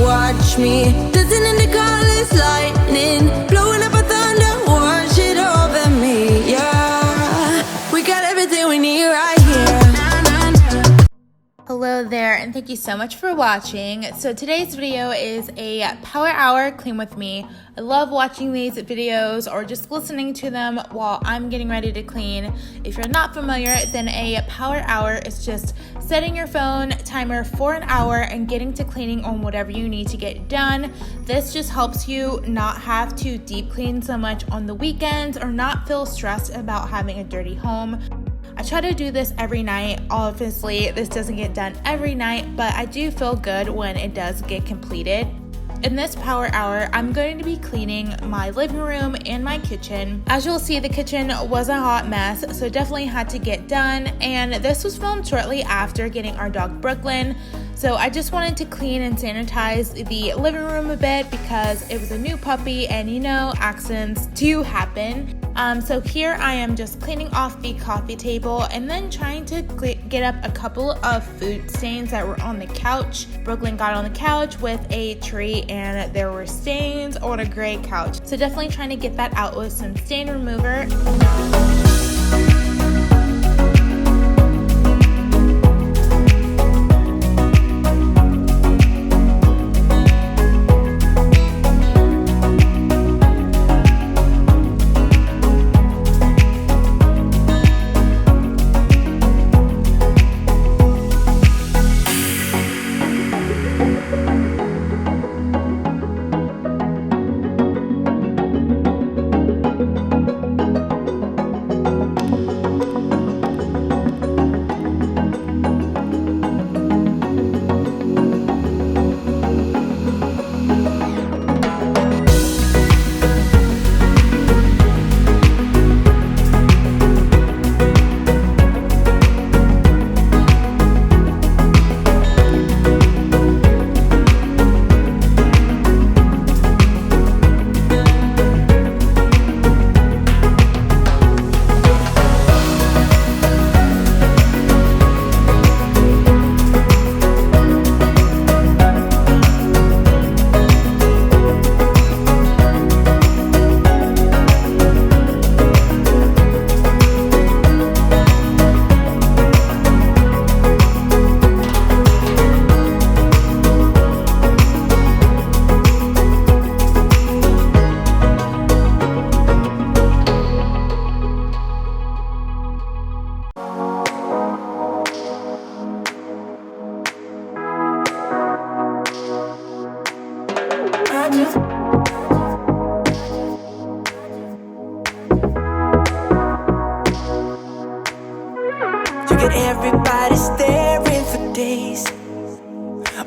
watch me dancing in the colors, lightning blowing up a thunder, wash it over me. Yeah, we got everything we need right here. Hello there, and thank you so much for watching. So today's video is a power hour clean with me. I love watching these videos or just listening to them while I'm getting ready to clean. If you're not familiar, then a power hour is just setting your phone timer for an hour and getting to cleaning on whatever you need to get done. This just helps you not have to deep clean so much on the weekends or not feel stressed about having a dirty home. I try to do this every night. Obviously, this doesn't get done every night, but I do feel good when it does get completed. In this power hour, I'm going to be cleaning my living room and my kitchen. As you'll see, the kitchen was a hot mess, so definitely had to get done. And this was filmed shortly after getting our dog Brooklyn. So I just wanted to clean and sanitize the living room a bit because it was a new puppy and accidents do happen. So here I am just cleaning off the coffee table and then trying to get up a couple of food stains that were on the couch. Brooklyn got on the couch with a treat and there were stains on a gray couch. So definitely trying to get that out with some stain remover. Everybody staring for days.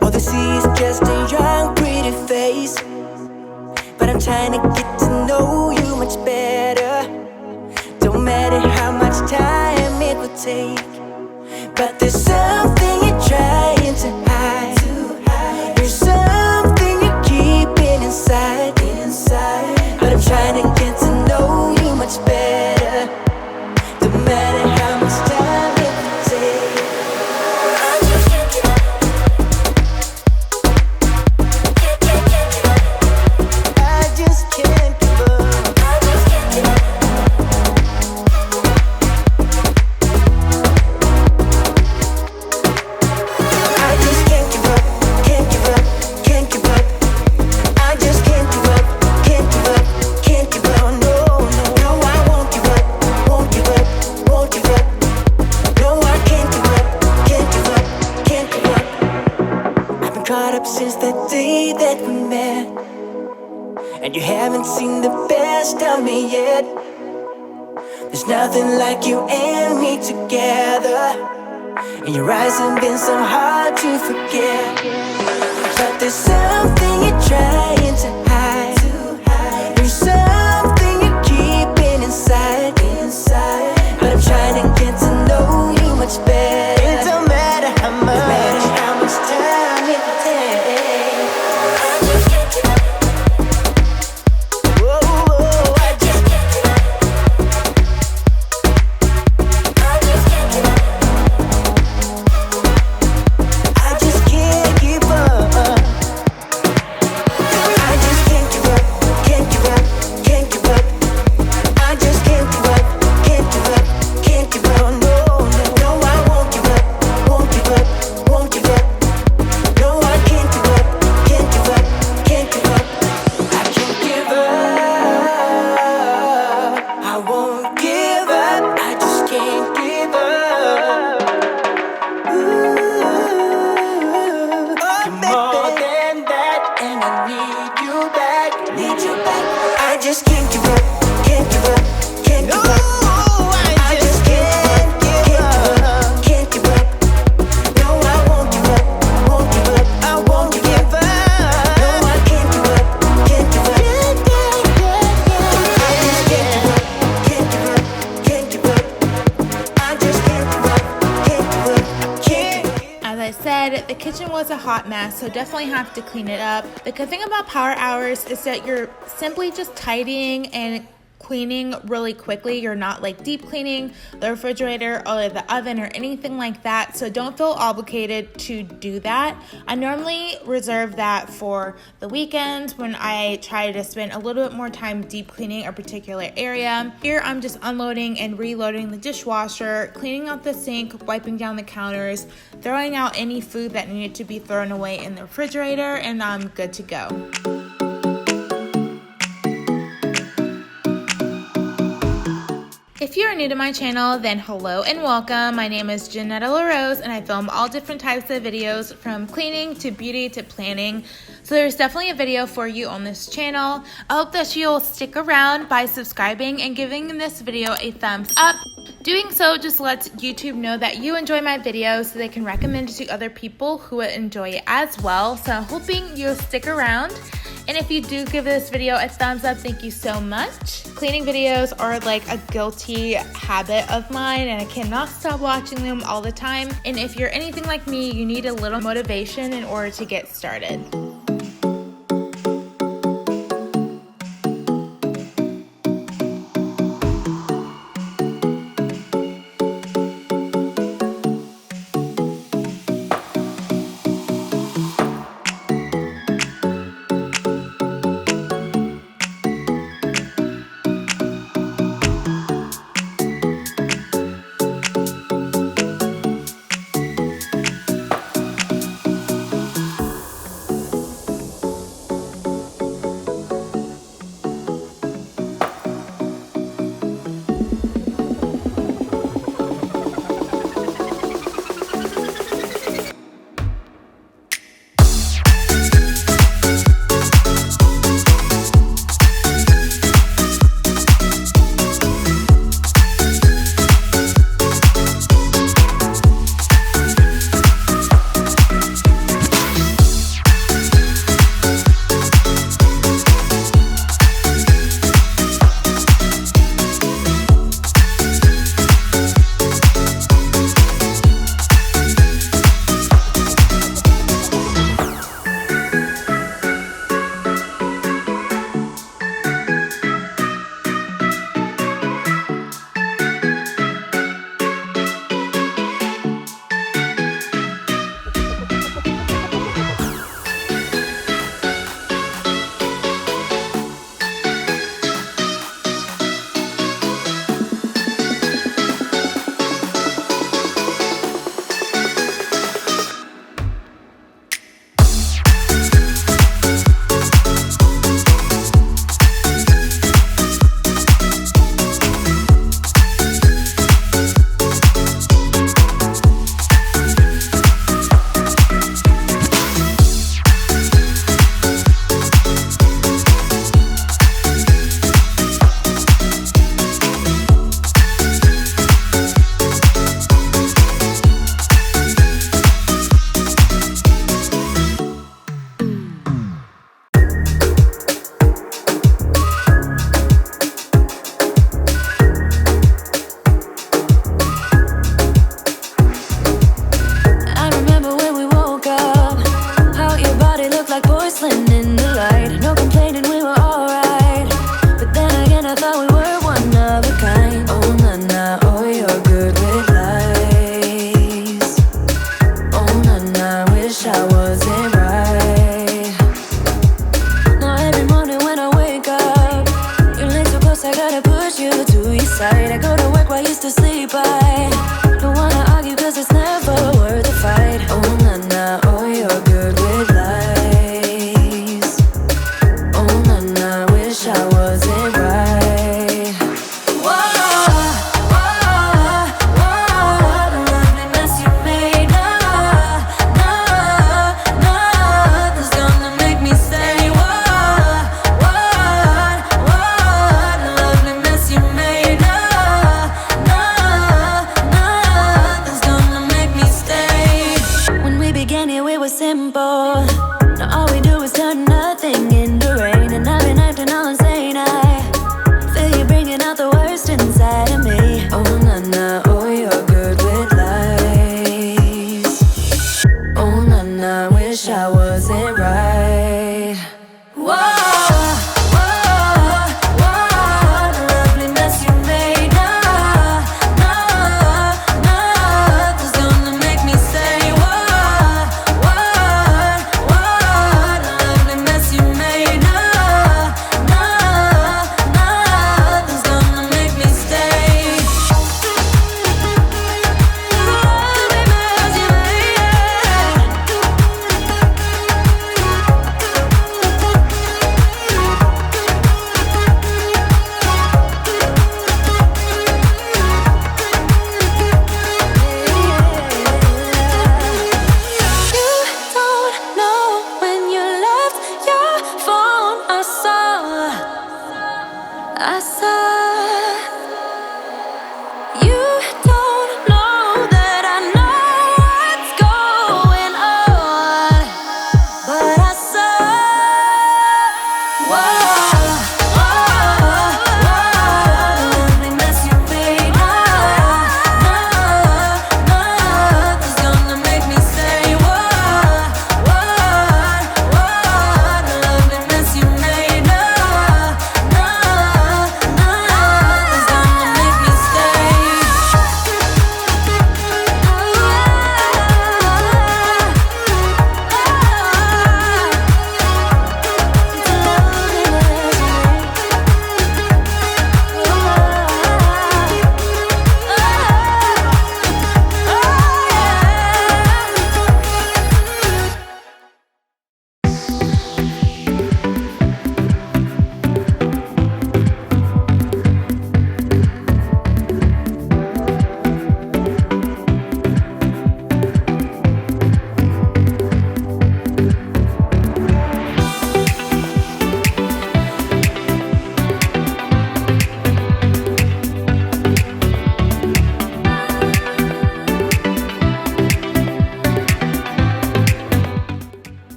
All they see is just a young, pretty face. But I'm trying to get to know you much better. Don't matter how much time it will take, but there's something you're trying to hide. There's something you're keeping inside. But I'm trying to get to know you much better. Don't matter how much time it will take. I just can't give up. I just can't give up. I just can't give up. I just can't give up. Can't give up. Can't give up. I just can't give up. Can't give up. Can't give up. No, no, no, I won't give up. Won't give up. Won't give up. No, I can't give up. Can't give up. Can't give up. I've been caught up since that day that we met, and you haven't seen the best of me yet. There's nothing like you and me together, and your eyes have been so hard to forget. But there's something you're trying to hide. There's something you're keeping inside. But I'm trying to get to know you much better. It don't matter how much, no matter how much time it takes. I just can't give up. Whoa, whoa, I just can't give up. I just can't give up. I just can't give up. was a hot mess, so definitely have to clean it up. The good thing about power hours is that you're simply just tidying and cleaning really quickly. You're not like deep cleaning the refrigerator or the oven or anything like that, so don't feel obligated to do that. I normally reserve that for the weekends when I try to spend a little bit more time deep cleaning a particular area. Here I'm just unloading and reloading the dishwasher, cleaning out the sink, wiping down the counters, throwing out any food that needed to be thrown away in the refrigerator, and I'm good to go. If you are new to my channel, then hello and welcome. My name is Janetta LaRose and I film all different types of videos from cleaning to beauty to planning. So there's definitely a video for you on this channel. I hope that you'll stick around by subscribing and giving this video a thumbs up. Doing so just lets YouTube know that you enjoy my videos so they can recommend it to other people who would enjoy it as well. So I'm hoping you'll stick around. And if you do give this video a thumbs up, thank you so much. Cleaning videos are like a guilty habit of mine and I cannot stop watching them all the time. And if you're anything like me, you need a little motivation in order to get started.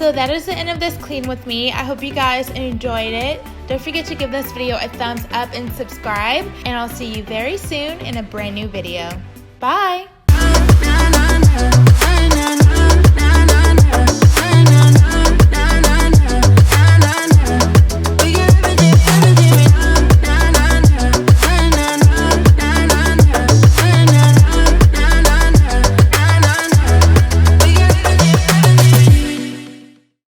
So that is the end of this clean with me. I hope you guys enjoyed it. Don't forget to give this video a thumbs up and subscribe, and I'll see you very soon in a brand new video. Bye! Na, na, na, na, na, na.